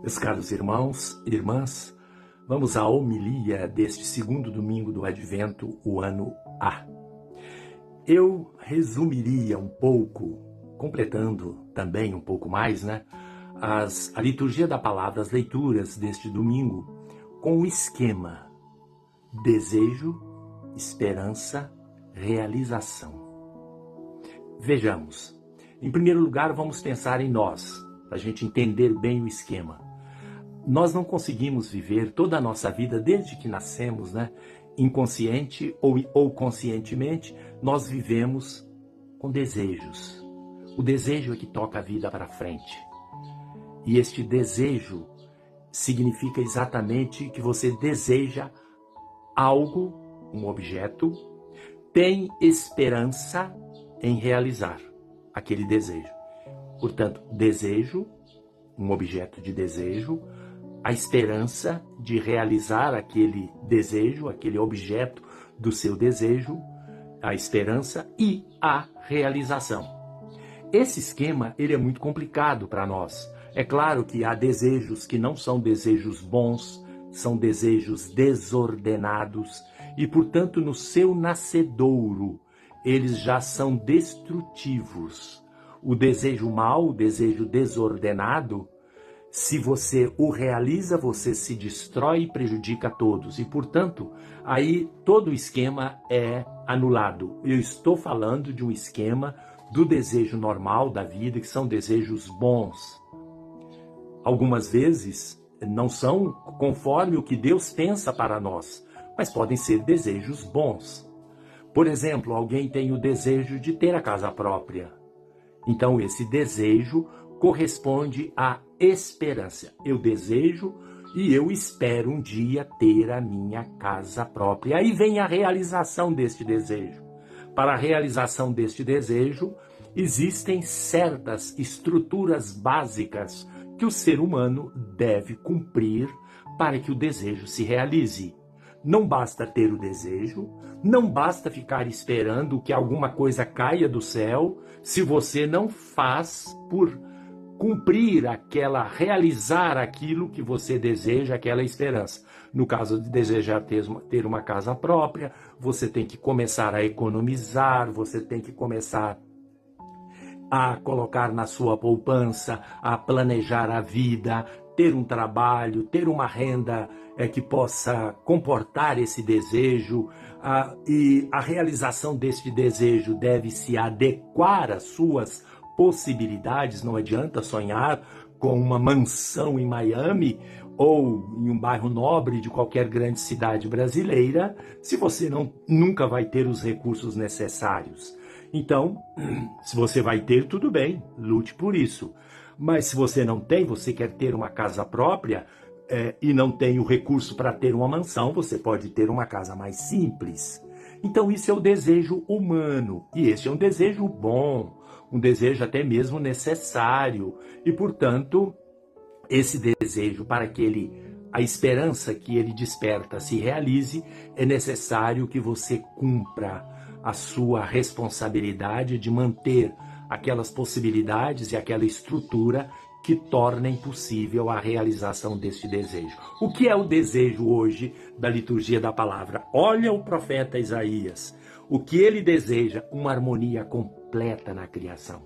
Meus caros irmãos e irmãs, vamos à homilia deste segundo domingo do Advento, o ano A. Eu resumiria um pouco, completando também um pouco mais, a liturgia da palavra, as leituras deste domingo, com o esquema: desejo, esperança, realização. Vejamos. Em primeiro lugar, vamos pensar em nós, para a gente entender bem o esquema. Nós não conseguimos viver toda a nossa vida desde que nascemos, inconsciente ou conscientemente, nós vivemos com desejos. O desejo é que toca a vida para frente. E este desejo significa exatamente que você deseja algo, um objeto, tem esperança em realizar aquele desejo. Portanto, desejo, um objeto de desejo, a esperança de realizar aquele desejo, aquele objeto do seu desejo, a esperança e a realização. Esse esquema, ele é muito complicado para nós. É claro que há desejos que não são desejos bons, são desejos desordenados e, portanto, no seu nascedouro, eles já são destrutivos. O desejo mau, o desejo desordenado, se você o realiza, você se destrói e prejudica a todos. E, portanto, aí todo o esquema é anulado. Eu estou falando de um esquema do desejo normal da vida, que são desejos bons. Algumas vezes não são conforme o que Deus pensa para nós, mas podem ser desejos bons. Por exemplo, alguém tem o desejo de ter a casa própria. Então, esse desejo corresponde à esperança. Eu desejo e eu espero um dia ter a minha casa própria. Aí vem a realização deste desejo. Para a realização deste desejo, existem certas estruturas básicas que o ser humano deve cumprir para que o desejo se realize. Não basta ter o desejo, não basta ficar esperando que alguma coisa caia do céu, se você não faz por cumprir realizar aquilo que você deseja, aquela esperança. No caso de desejar ter uma casa própria, você tem que começar a economizar, você tem que começar a colocar na sua poupança, a planejar a vida, ter um trabalho, ter uma renda que possa comportar esse desejo, e a realização deste desejo deve se adequar às suas possibilidades. Não adianta sonhar com uma mansão em Miami ou em um bairro nobre de qualquer grande cidade brasileira, se você nunca vai ter os recursos necessários. Então, se você vai ter, tudo bem, lute por isso. Mas se você não tem, você quer ter uma casa própria e não tem o recurso para ter uma mansão, você pode ter uma casa mais simples. Então isso é o desejo humano, e esse é um desejo bom, um desejo até mesmo necessário. E, portanto, esse desejo, para que a esperança que ele desperta se realize, é necessário que você cumpra a sua responsabilidade de manter aquelas possibilidades e aquela estrutura que tornem possível a realização deste desejo. O que é o desejo hoje da liturgia da palavra? Olha o profeta Isaías. O que ele deseja? Uma harmonia completa na criação.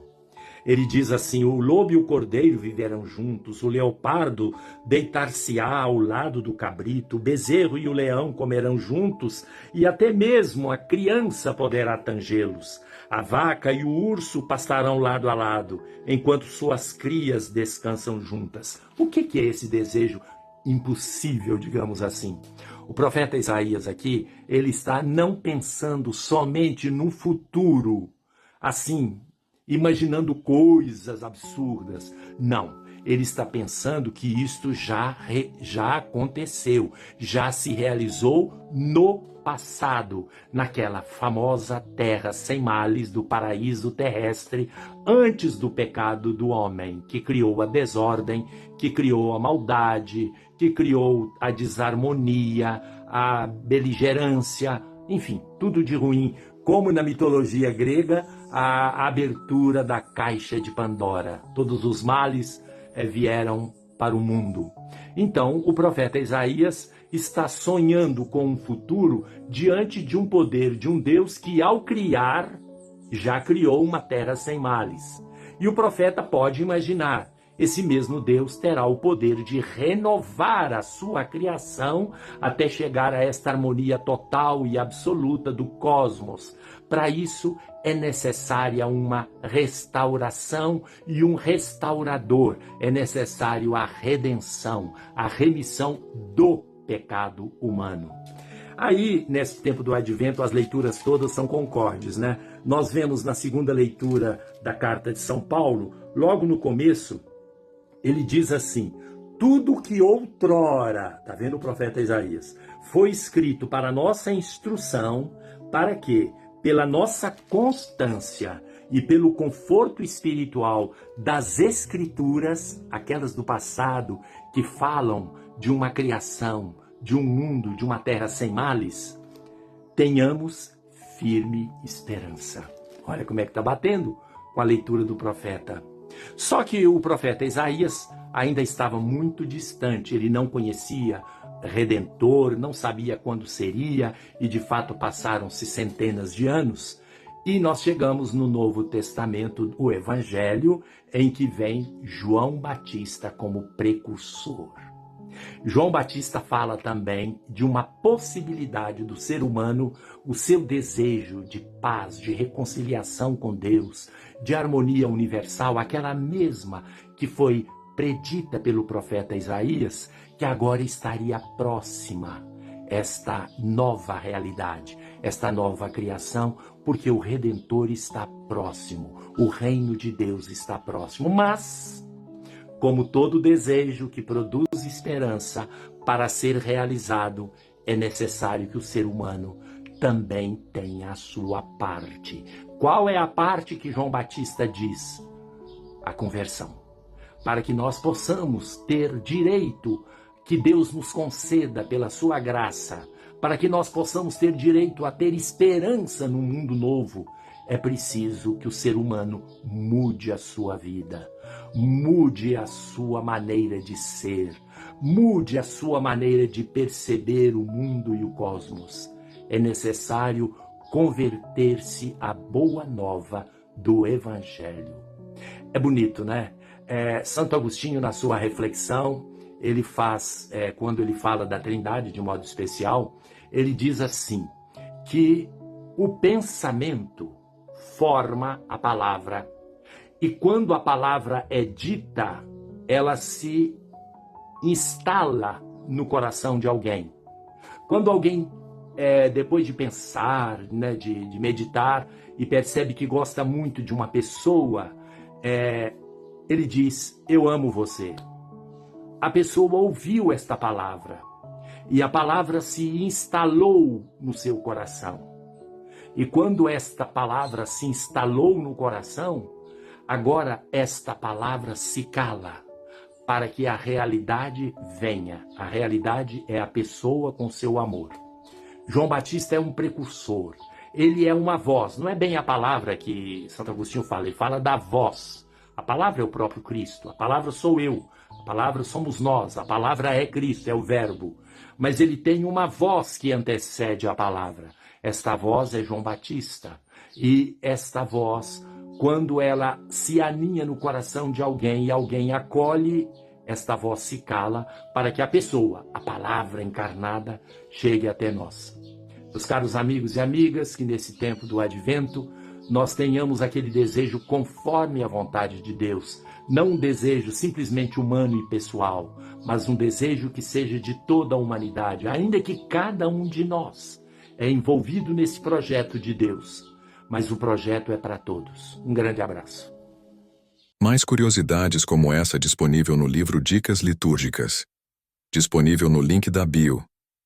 Ele diz assim: o lobo e o cordeiro viverão juntos, o leopardo deitar-se-á ao lado do cabrito, o bezerro e o leão comerão juntos, e até mesmo a criança poderá tangê-los. A vaca e o urso pastarão lado a lado, enquanto suas crias descansam juntas. O que é esse desejo impossível, digamos assim? O profeta Isaías aqui, ele está não pensando somente no futuro, assim, imaginando coisas absurdas. Não, ele está pensando que isto já aconteceu, já se realizou no passado, naquela famosa terra sem males do paraíso terrestre, antes do pecado do homem, que criou a desordem, que criou a maldade, que criou a desarmonia, a beligerância, enfim, tudo de ruim, como na mitologia grega, a abertura da caixa de Pandora. Todos os males vieram para o mundo. Então, o profeta Isaías está sonhando com um futuro diante de um poder de um Deus que, ao criar, já criou uma terra sem males. E o profeta pode imaginar, esse mesmo Deus terá o poder de renovar a sua criação até chegar a esta harmonia total e absoluta do cosmos. Para isso é necessária uma restauração e um restaurador. É necessário a redenção, a remissão do pecado humano. Aí, nesse tempo do Advento, as leituras todas são concordes, né? Nós vemos na segunda leitura da carta de São Paulo, logo no começo, ele diz assim: tudo que outrora, tá vendo o profeta Isaías, foi escrito para nossa instrução, para que, pela nossa constância e pelo conforto espiritual das Escrituras, aquelas do passado, que falam de uma criação, de um mundo, de uma terra sem males, tenhamos firme esperança. Olha como é que está batendo com a leitura do profeta. Só que o profeta Isaías ainda estava muito distante, ele não conhecia Redentor, não sabia quando seria, e de fato passaram-se centenas de anos. E nós chegamos no Novo Testamento, o Evangelho, em que vem João Batista como precursor. João Batista fala também de uma possibilidade do ser humano, o seu desejo de paz, de reconciliação com Deus, de harmonia universal, aquela mesma que foi predita pelo profeta Isaías, que agora estaria próxima, esta nova realidade, esta nova criação, porque o Redentor está próximo, o reino de Deus está próximo. Mas, como todo desejo que produz esperança, para ser realizado, é necessário que o ser humano também tenha a sua parte. Qual é a parte que João Batista diz? A conversão. Para que nós possamos ter direito, que Deus nos conceda pela sua graça, para que nós possamos ter direito a ter esperança no mundo novo, é preciso que o ser humano mude a sua vida, mude a sua maneira de ser, mude a sua maneira de perceber o mundo e o cosmos. É necessário converter-se à boa nova do Evangelho. É bonito, né? Santo Agostinho, na sua reflexão, ele faz, quando ele fala da Trindade de modo especial, ele diz assim, que o pensamento forma a palavra, e quando a palavra é dita, ela se instala no coração de alguém. Quando alguém, depois de pensar, né, de meditar, e percebe que gosta muito de uma pessoa, ele diz, eu amo você. A pessoa ouviu esta palavra, e a palavra se instalou no seu coração. E quando esta palavra se instalou no coração, agora esta palavra se cala, para que a realidade venha. A realidade é a pessoa com seu amor. João Batista é um precursor, ele é uma voz, não é bem a palavra que Santo Agostinho fala, ele fala da voz. A palavra é o próprio Cristo, a palavra sou eu, a palavra somos nós, a palavra é Cristo, é o verbo. Mas ele tem uma voz que antecede a palavra. Esta voz é João Batista. E esta voz, quando ela se aninha no coração de alguém e alguém acolhe, esta voz se cala para que a pessoa, a palavra encarnada, chegue até nós. Meus caros amigos e amigas, que nesse tempo do Advento, nós tenhamos aquele desejo conforme a vontade de Deus. Não um desejo simplesmente humano e pessoal, mas um desejo que seja de toda a humanidade, ainda que cada um de nós é envolvido nesse projeto de Deus. Mas o projeto é para todos. Um grande abraço. Mais curiosidades como essa disponível no livro Dicas Litúrgicas. Disponível no link da bio.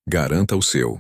Garanta o seu.